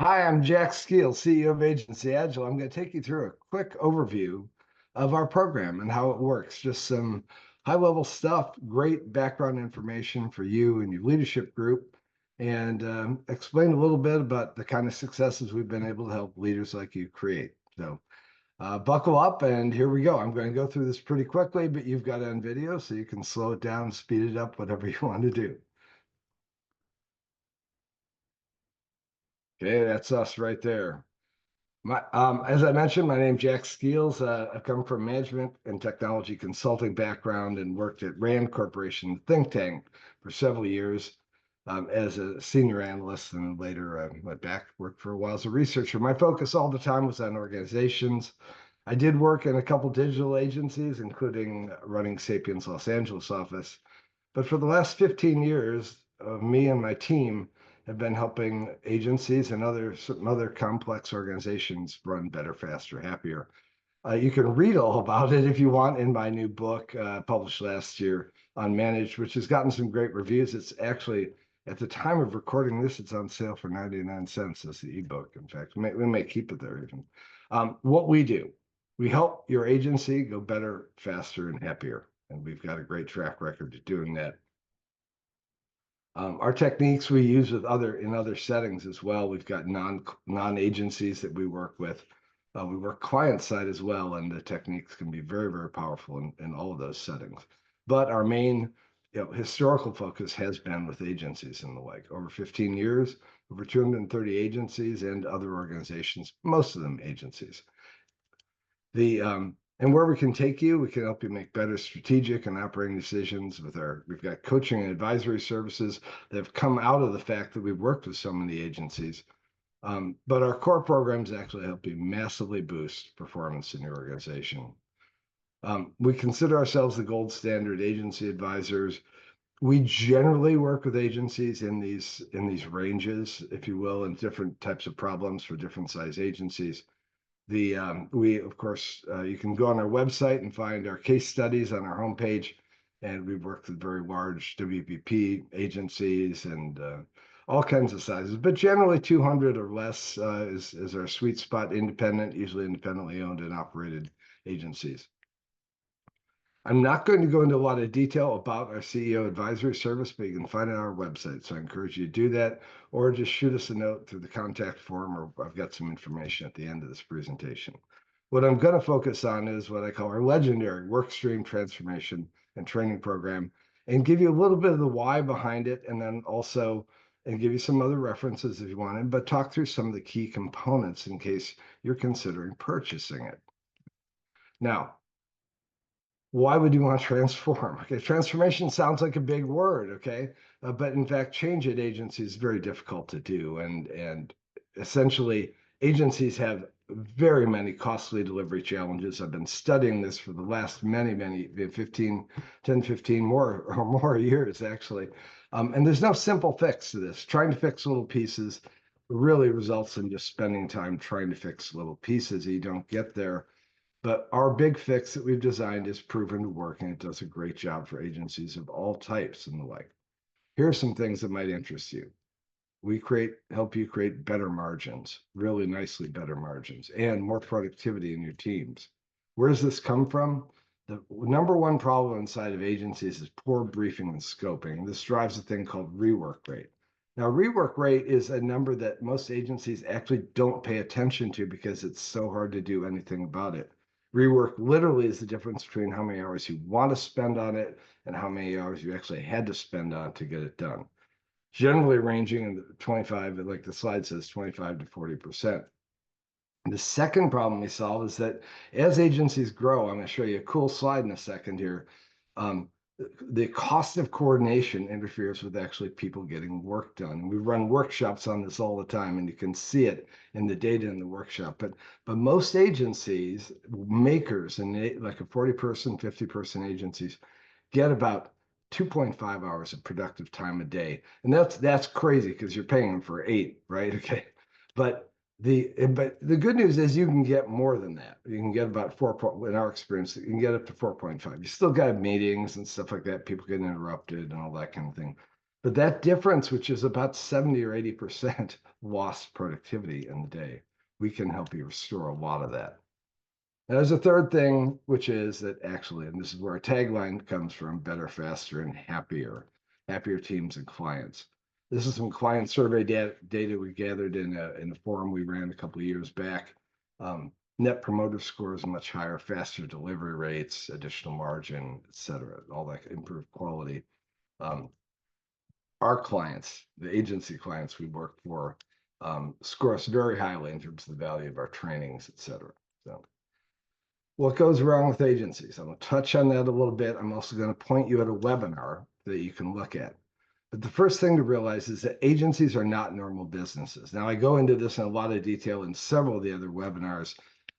Hi, I'm Jack Skeel, CEO of Agency Agile. I'm going to take you through a quick overview of our program and how it works. Just some high-level stuff, great background information for you and your leadership group, and explain a little bit about the kind of successes we've been able to help leaders like you create. So buckle up, and here we go. I'm going to go through this pretty quickly, but you've got it on video, so you can slow it down, speed it up, whatever you want to do. Okay, that's us right there. As I mentioned, my name's Jack Skeels. I've come from management and technology consulting background and worked at RAND Corporation think tank for several years as a senior analyst, and later went back worked for a while as a researcher. My focus all the time was on organizations. I did work in a couple digital agencies, including running Sapiens Los Angeles office. But for the last 15 years, me and my team have been helping agencies and some other complex organizations run better, faster, happier. You can read all about it if you want in my new book, published last year on Managed, which has gotten some great reviews. It's actually, at the time of recording this, it's on sale for 99 cents as the ebook. In fact, we may keep it there even. What we do, we help your agency go better, faster, and happier. And we've got a great track record of doing that. Our techniques we use in other settings as well. We've got non-agencies that we work with. We work client side as well, and the techniques can be very, very powerful in all of those settings. But our main historical focus has been with agencies and the like. Over 15 years, over 230 agencies and other organizations, most of them agencies. And where we can take you, we can help you make better strategic and operating decisions we've got coaching and advisory services that have come out of the fact that we've worked with so many agencies. But our core programs actually help you massively boost performance in your organization. We consider ourselves the gold standard agency advisors. We generally work with agencies in these ranges, if you will, and different types of problems for different size agencies. We, of course, you can go on our website and find our case studies on our homepage, and we've worked with very large WPP agencies and all kinds of sizes, but generally 200 or less is our sweet spot, usually independently owned and operated agencies. I'm not going to go into a lot of detail about our CEO advisory service, but you can find it on our website. So I encourage you to do that, or just shoot us a note through the contact form, or I've got some information at the end of this presentation. What I'm going to focus on is what I call our legendary workstream transformation and training program, and give you a little bit of the why behind it, and then also and give you some other references if you wanted, but talk through some of the key components in case you're considering purchasing it. Now, why would you want to transform? Okay, transformation sounds like a big word, okay? But in fact, change at agencies is very difficult to do. And essentially, agencies have very many costly delivery challenges. I've been studying this for the last many 10, 15 more years, actually. And there's no simple fix to this. Trying to fix little pieces really results in just spending time trying to fix little pieces. You don't get there. But our big fix that we've designed is proven to work, and it does a great job for agencies of all types and the like. Here are some things that might interest you. We help you create better margins, really nicely better margins, and more productivity in your teams. Where does this come from? The number one problem inside of agencies is poor briefing and scoping. This drives a thing called rework rate. Now, rework rate is a number that most agencies actually don't pay attention to because it's so hard to do anything about it. Rework literally is the difference between how many hours you want to spend on it and how many hours you actually had to spend on to get it done. Generally ranging in the 25, like the slide says, 25 to 40%. The second problem we solve is that as agencies grow, I'm going to show you a cool slide in a second here. The cost of coordination interferes with actually people getting work done. We run workshops on this all the time, and you can see it in the data in the workshop. But most agencies, makers, and like a 40-person, 50-person agencies, get about 2.5 hours of productive time a day, and that's crazy because you're paying them for 8, right? Okay, but the good news is you can get more than that. You can get about 4. In our experience, you can get up to 4.5. You still got meetings and stuff like that. People get interrupted and all that kind of thing. But that difference, which is about 70 or 80% lost productivity in the day, we can help you restore a lot of that. Now, there's a third thing, which is that actually, and this is where our tagline comes from, better, faster, and happier, happier teams and clients. This is some client survey data we gathered in a forum we ran a couple of years back. Net promoter scores much higher, faster delivery rates, additional margin, et cetera, all that improved quality. Our clients, the agency clients we work for, score us very highly in terms of the value of our trainings, et cetera. So what goes wrong with agencies? I'm going to touch on that a little bit. I'm also going to point you at a webinar that you can look at. But the first thing to realize is that agencies are not normal businesses. Now, I go into this in a lot of detail in several of the other webinars.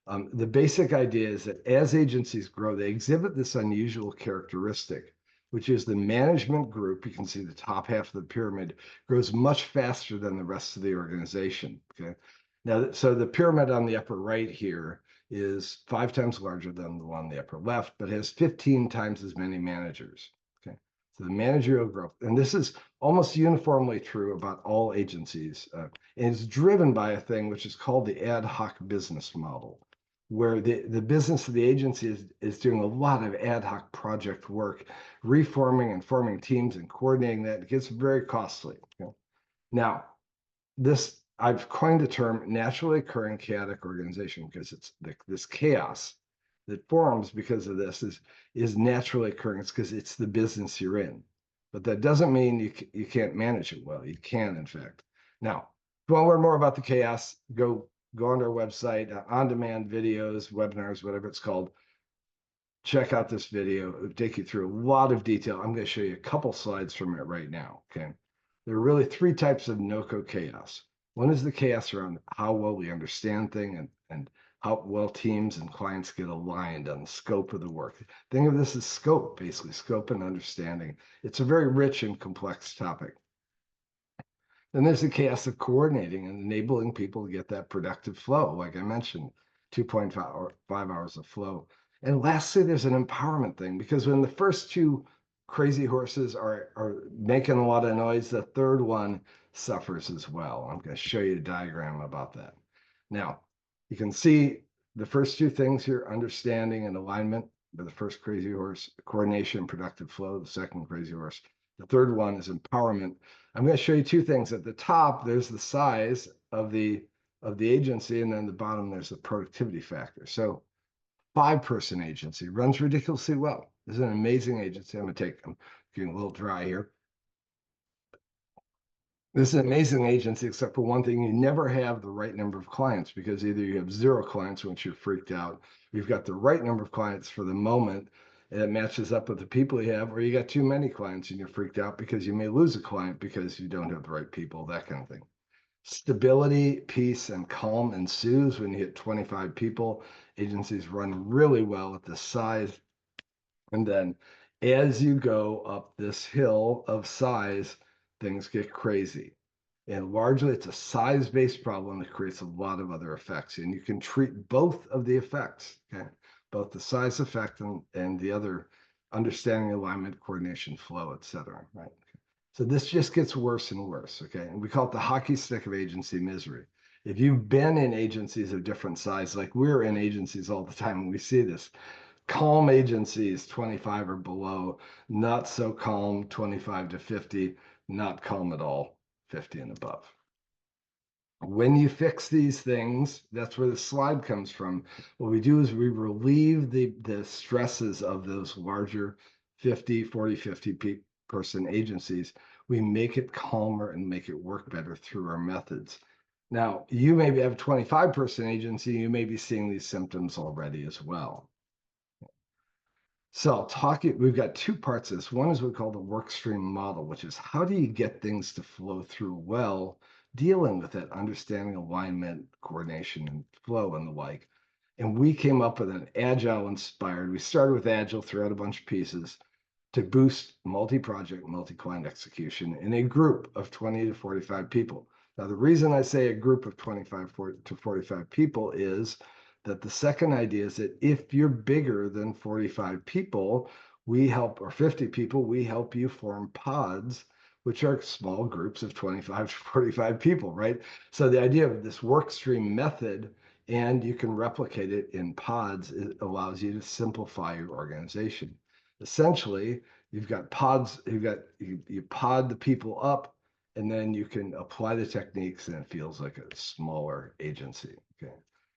The basic idea is that as agencies grow, they exhibit this unusual characteristic, which is the management group, you can see the top half of the pyramid, grows much faster than the rest of the organization. Okay. Now, so the pyramid on the upper right here is 5 times larger than the one on the upper left, but has 15 times as many managers. Okay. So the managerial growth, and this is almost uniformly true about all agencies, and it's driven by a thing which is called the ad hoc business model, where the business of the agency is doing a lot of ad hoc project work, reforming and forming teams and coordinating that. It gets very costly. Okay? Now, this I've coined the term naturally occurring chaotic organization because it's this chaos that forms because of this is naturally occurring. It's because it's the business you're in. But that doesn't mean you can't manage it well. You can, in fact. Now, if you want to learn more about the chaos, go on to our website, on-demand videos, webinars, whatever it's called. Check out this video. It'll take you through a lot of detail. I'm going to show you a couple slides from it right now. Okay. There are really 3 types of no-code chaos. One is the chaos around how well we understand things and how well teams and clients get aligned on the scope of the work. Think of this as scope, basically, scope and understanding. It's a very rich and complex topic. Then there's the chaos of coordinating and enabling people to get that productive flow, like I mentioned, 2.5 hours of flow. And lastly, there's an empowerment thing, because when the first 2 crazy horses are making a lot of noise, the third one suffers as well. I'm going to show you a diagram about that. Now, you can see the first 2 things here, understanding and alignment, the first crazy horse, coordination and productive flow, the second crazy horse. The third one is empowerment. I'm going to show you 2 things. At the top, there's the size of the agency, and then the bottom, there's the productivity factor. So 5-person agency runs ridiculously well. This is an amazing agency. I'm getting a little dry here. This is an amazing agency, except for one thing: you never have the right number of clients, because either you have 0 clients once you're freaked out, you've got the right number of clients for the moment, and it matches up with the people you have, or you got too many clients and you're freaked out because you may lose a client because you don't have the right people, that kind of thing. Stability, peace, and calm ensues when you hit 25 people. Agencies run really well at this size. And then as you go up this hill of size, things get crazy. And largely it's a size-based problem that creates a lot of other effects. And you can treat both of the effects, okay? Both the size effect and the other, understanding alignment, coordination, flow, et cetera, right? So this just gets worse and worse, okay? And we call it the hockey stick of agency misery. If you've been in agencies of different size, like we're in agencies all the time, and we see this, calm agencies 25 or below, not so calm 25 to 50, not calm at all 50 and above. When you fix these things, that's where the slide comes from. What we do is we relieve the stresses of those larger 50, 40, 50 person agencies. We make it calmer and make it work better through our methods. Now, you maybe have a 25-person agency, you may be seeing these symptoms already as well. So we've got 2 parts of this. One is what we call the work stream model, which is how do you get things to flow through well, dealing with that, understanding alignment, coordination, and flow and the like. And we came up with an Agile inspired. We started with Agile, threw out a bunch of pieces to boost multi-project, multi-client execution in a group of 20 to 45 people. Now, the reason I say a group of 25 to 45 people is that the second idea is that if you're bigger than 45 people, we help, or 50 people, we help you form pods which are small groups of 25 to 45 people, right? So the idea of this work stream method, and you can replicate it in pods, it allows you to simplify your organization. Essentially, you've got pods, you pod the people up, and then you can apply the techniques, and it feels like a smaller agency. Okay.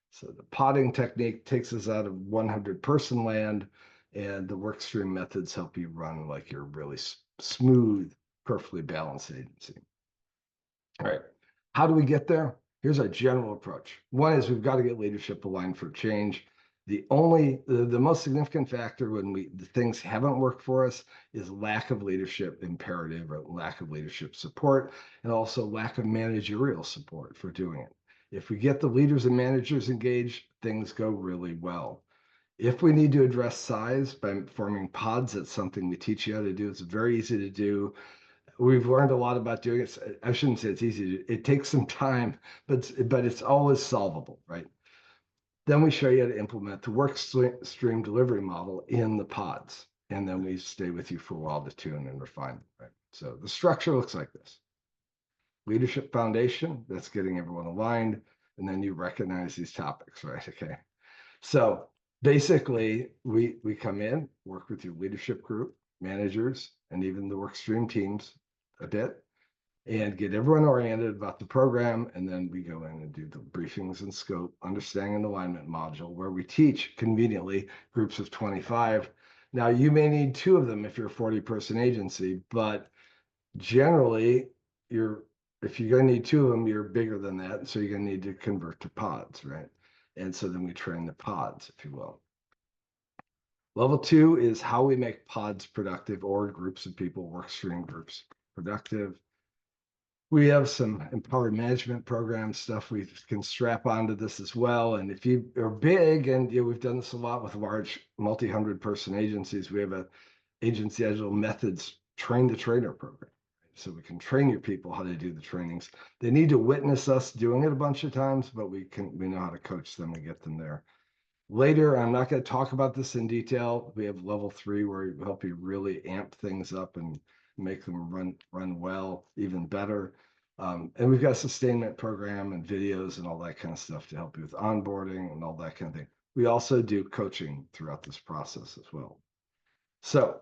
So the podding technique takes us out of 100-person land, and the work stream methods help you run like you're really smooth, perfectly balanced agency. All right. How do we get there? Here's our general approach. One is we've got to get leadership aligned for change. The most significant factor when the things haven't worked for us is lack of leadership imperative or lack of leadership support, and also lack of managerial support for doing it. If we get the leaders and managers engaged, things go really well. If we need to address size by forming pods, that's something we teach you how to do. It's very easy to do. We've learned a lot about doing it. I shouldn't say it's easy. It takes some time, but it's always solvable, right? Then we show you how to implement the work stream delivery model in the pods. And then we stay with you for a while to tune and refine, right? So the structure looks like this. Leadership foundation, that's getting everyone aligned. And then you recognize these topics, right? Okay. So basically, we come in, work with your leadership group, managers, and even the work stream teams a bit, and get everyone oriented about the program. And then we go in and do the briefings and scope, understanding and alignment module, where we teach conveniently groups of 25. Now, you may need 2 of them if you're a 40-person agency, but generally, if you're going to need 2 of them, you're bigger than that. So you're going to need to convert to pods, right? And so then we train the pods, if you will. Level 2 is how we make pods productive, or groups of people, work stream groups, productive. We have some empowered management program stuff we can strap onto this as well. And if you are big, and we've done this a lot with large multi-100-person agencies, we have a AgencyAgile Methods Train the Trainer program. So we can train your people how to do the trainings. They need to witness us doing it a bunch of times, but we know how to coach them and get them there. Later, I'm not going to talk about this in detail. We have level 3 where we help you really amp things up and make them run well, even better. And we've got a sustainment program and videos and all that kind of stuff to help you with onboarding and all that kind of thing. We also do coaching throughout this process as well. So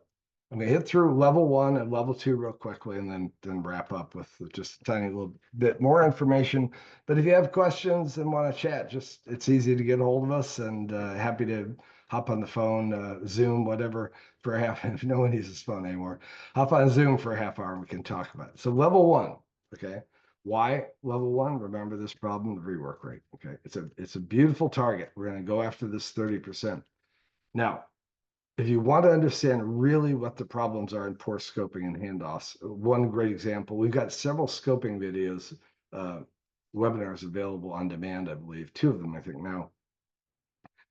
I'm going to hit through level 1 and level 2 real quickly, and then wrap up with just a tiny little bit more information. But if you have questions and want to chat, it's easy to get a hold of us, and happy to hop on the phone, Zoom, whatever, for a half. If no one uses phone anymore, hop on Zoom for a half hour and we can talk about it. So level 1, okay. Why level 1? Remember this problem, the rework rate. Okay, it's a beautiful target. We're going to go after this 30%. Now, if you want to understand really what the problems are in poor scoping and handoffs, one great example, we've got several scoping videos, webinars available on demand, I believe, 2 of them, I think now.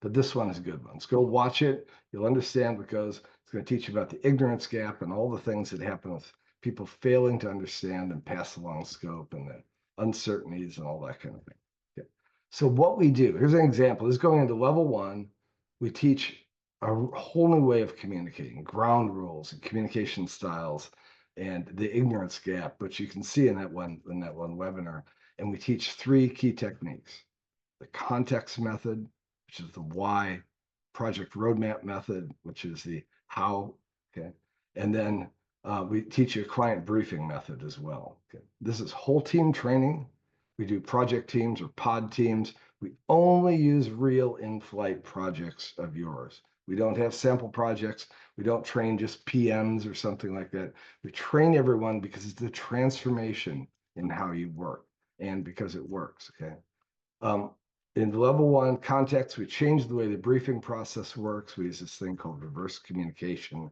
But this one is a good one. So go watch it. You'll understand what goes. It's going to teach you about the ignorance gap and all the things that happen with people failing to understand and pass along scope, and the uncertainties and all that kind of thing. Okay. So what we do, here's an example. This is going into level 1. We teach a whole new way of communicating, ground rules and communication styles, and the ignorance gap, which you can see in that one webinar. And we teach 3 key techniques: the context method, which is the why; project roadmap method, which is the how. Okay, and then we teach you a client briefing method as well. Okay, this is whole team training. We do project teams or pod teams. We only use real in-flight projects of yours. We don't have sample projects. We don't train just PMs or something like that. We train everyone because it's the transformation in how you work, and because it works. Okay. In level 1 context, we changed the way the briefing process works. We use this thing called reverse communication,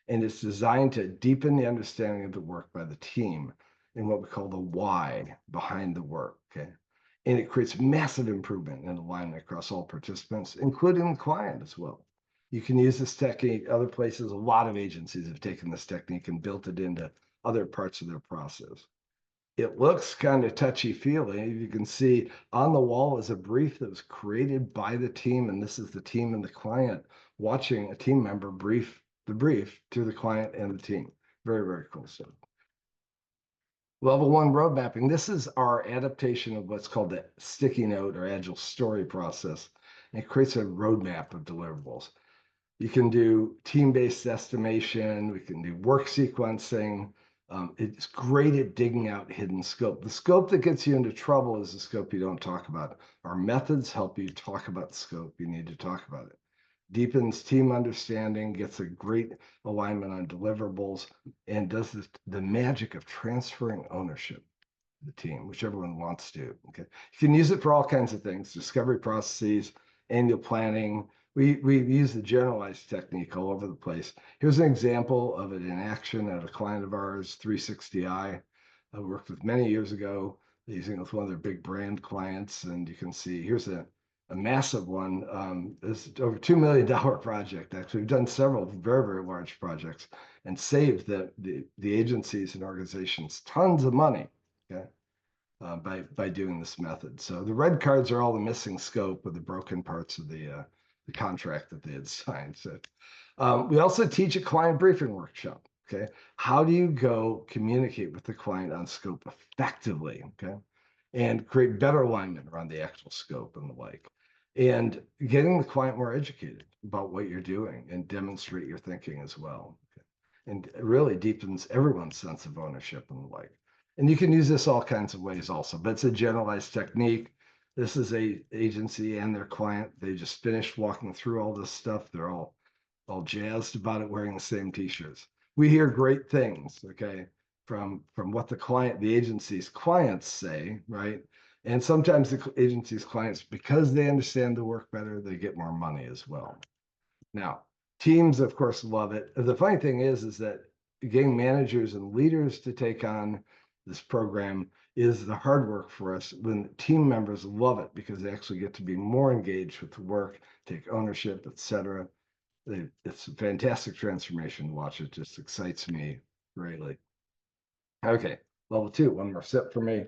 and it's designed to deepen the understanding of the work by the team in what we call the why behind the work. Okay. And it creates massive improvement in alignment across all participants, including the client as well. You can use this technique other places. A lot of agencies have taken this technique and built it into other parts of their process. It looks kind of touchy-feely. You can see on the wall is a brief that was created by the team, and this is the team and the client watching a team member brief the brief to the client and the team. Very, very cool stuff. Level one road mapping. This is our adaptation of what's called the sticky note or agile story process. And it creates a roadmap of deliverables. You can do team-based estimation. We can do work sequencing. It's great at digging out hidden scope. The scope that gets you into trouble is the scope you don't talk about. Our methods help you talk about the scope you need to talk about it. Deepens team understanding, gets a great alignment on deliverables, and does the magic of transferring ownership to the team, which everyone wants to. Okay, you can use it for all kinds of things: discovery processes, annual planning. We use the generalized technique all over the place. Here's an example of it in action at a client of ours, 360i. I worked with many years ago, using it with one of their big brand clients, and you can see here's a massive one. This is over $2 million project. Actually, we've done several very large projects and saved the agencies and organizations tons of money. Okay, by doing this method. So the red cards are all the missing scope or the broken parts of the contract that they had signed. So we also teach a client briefing workshop. Okay, how do you go communicate with the client on scope effectively? Okay, and create better alignment around the actual scope and the like, and getting the client more educated about what you're doing and demonstrate your thinking as well. Okay? And it really deepens everyone's sense of ownership and the like. And you can use this all kinds of ways also, but it's a generalized technique. This is a agency and their client. They just finished walking through all this stuff. They're all jazzed about it, wearing the same t-shirts. We hear great things, okay, from what the agency's clients say, right? And sometimes the agency's clients, because they understand the work better, they get more money as well. Now, teams, of course, love it. The funny thing is that getting managers and leaders to take on this program is the hard work for us. When team members love it because they actually get to be more engaged with the work, take ownership, etc. It's a fantastic transformation to watch. It just excites me greatly. Okay, level two, one more sip for me.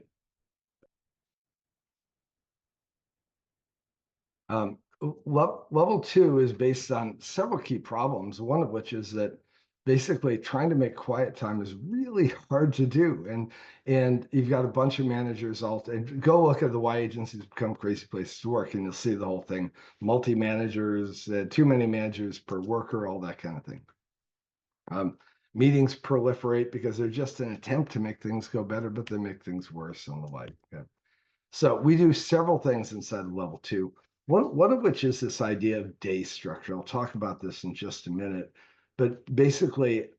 Level two is based on several key problems, one of which is that basically trying to make quiet time is really hard to do. And you've got a bunch of managers and go look at the why agencies become crazy places to work, and you'll see the whole thing. Multi-managers, too many managers per worker, all that kind of thing. Meetings proliferate because they're just an attempt to make things go better, but they make things worse and the like. Okay. So we do several things inside of level two. One of which is this idea of day structure. I'll talk about this in just a minute, but basically,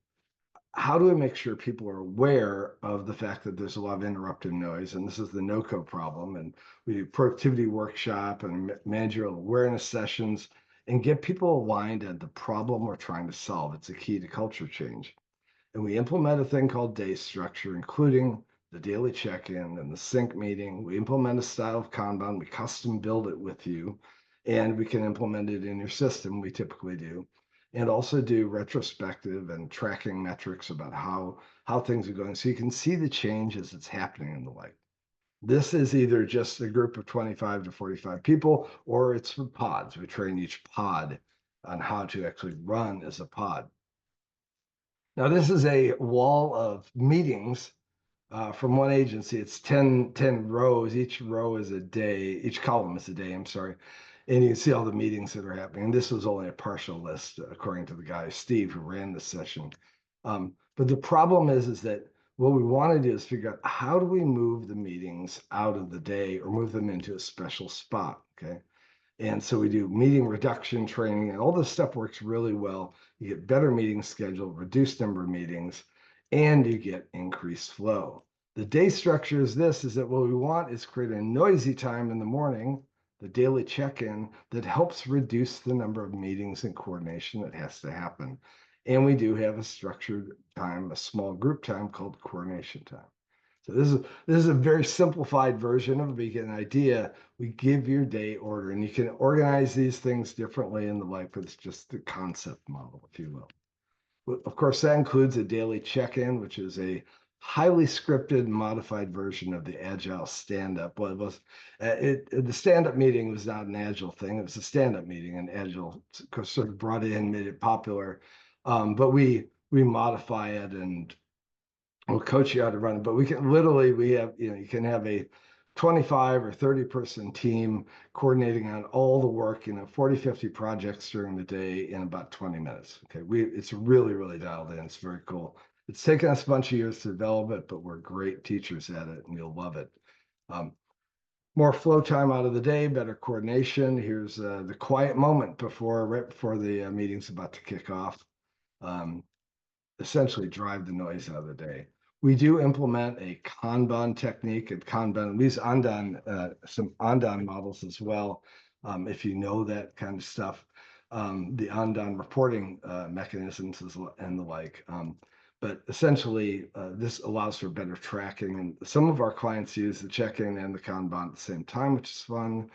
how do we make sure people are aware of the fact that there's a lot of interrupted noise? And this is the no-code problem. And we do productivity workshop and managerial awareness sessions and get people aligned on the problem we're trying to solve. It's a key to culture change. And we implement a thing called day structure, including the daily check-in and the sync meeting. We implement a style of Kanban. We custom build it with you, and we can implement it in your system. We typically do, and also do retrospective and tracking metrics about how things are going, so you can see the change as it's happening and the like. This is either just a group of 25 to 45 people, or it's for pods. We train each pod on how to actually run as a pod. Now, this is a wall of meetings from one agency. It's 10 rows. Each row is a day. Each column is a day, I'm sorry. And you can see all the meetings that are happening. And this was only a partial list, according to the guy, Steve, who ran this session. But the problem is that what we want to do is figure out how do we move the meetings out of the day or move them into a special spot, okay? And so we do meeting reduction training, and all this stuff works really well. You get better meeting schedule, reduced number of meetings, and you get increased flow. The day structure is this, is that what we want is create a noisy time in the morning, the daily check-in, that helps reduce the number of meetings and coordination that has to happen. And we do have a structured time, a small group time called coordination time. So this is a very simplified version of it, but you get an idea. We give your day order, and you can organize these things differently in the life. It's just the concept model, if you will. Of course, that includes a daily check-in, which is a highly scripted, modified version of the Agile stand-up. Well, it was the stand-up meeting was not an Agile thing; it was a stand-up meeting, and Agile sort of brought it in, made it popular. But we modify it and we'll coach you how to run it, but we can literally, we have, you can have a 25 or 30 person team coordinating on all the work, 40, 50 projects during the day in about 20 minutes. Okay. It's really, really dialed in. It's very cool. It's taken us a bunch of years to develop it, but we're great teachers at it and you'll love it. Um, More flow time out of the day, better coordination. Here's the quiet moment right before the meeting's about to kick off. Um, Essentially drive the noise out of the day. We do implement a Kanban technique and Kanban. We use Andan, some Andan models as well. If you know that kind of stuff, the Andan reporting mechanisms and the like. But essentially, this allows for better tracking. And some of our clients use the check-in and the Kanban at the same time, which is fun.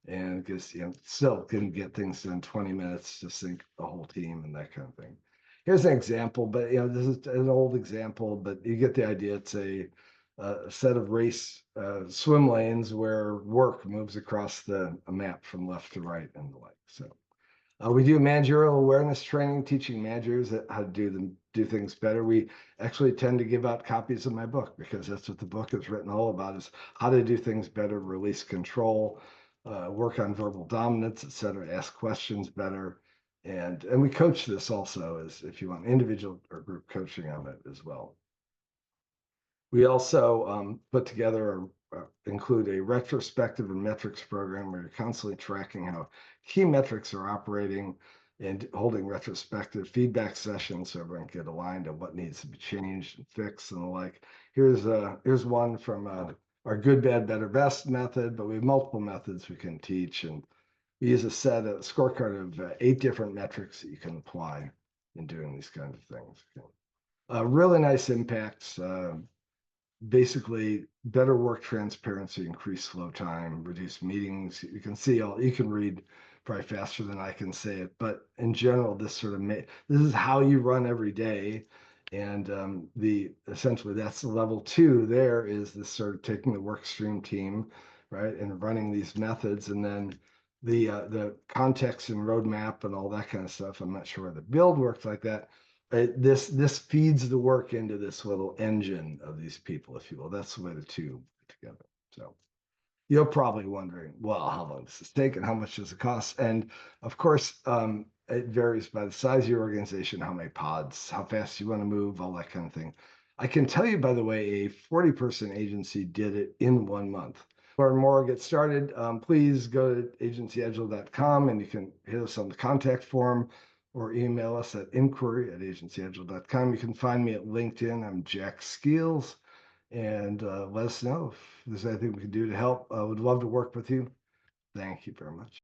And because still can get things done in 20 minutes to sync the whole team and that kind of thing. Here's an example, but this is an old example, but you get the idea. It's a set of race swim lanes where work moves across a map from left to right and the like. So we do managerial awareness training, teaching managers how to do things better. We actually tend to give out copies of my book because that's what the book is written all about: is how to do things better, release control, work on verbal dominance, etc., ask questions better. And we coach this also, as if you want individual or group coaching on it as well. We also put together include a retrospective and metrics program where you're constantly tracking how key metrics are operating and holding retrospective feedback sessions so everyone can get aligned on what needs to be changed and fixed and the like. Here's one from our good, bad, better, best method, but we have multiple methods we can teach, and we use a scorecard of 8 different metrics that you can apply in doing these kinds of things. Really nice impacts. Basically better work transparency, increased flow time, reduced meetings. You can see you can read probably faster than I can say it, but in general, this is how you run every day. And essentially that's the level 2 there is this sort of taking the work stream team, right, and running these methods, and then the context and roadmap and all that kind of stuff. I'm not sure where the build works like that. This feeds the work into this little engine of these people, if you will. That's the way the two fit together. So you're probably wondering, well, how long does this take and how much does it cost? And of course, it varies by the size of your organization, how many pods, how fast you want to move, all that kind of thing. I can tell you, by the way, a 40-person agency did it in 1 month. Learn more, get started, please go to agencyagile.com and you can hit us on the contact form or email us at inquiry@agencyagile.com. You can find me at LinkedIn. I'm Jack Skeels, and let us know if there's anything we can do to help. I would love to work with you. Thank you very much.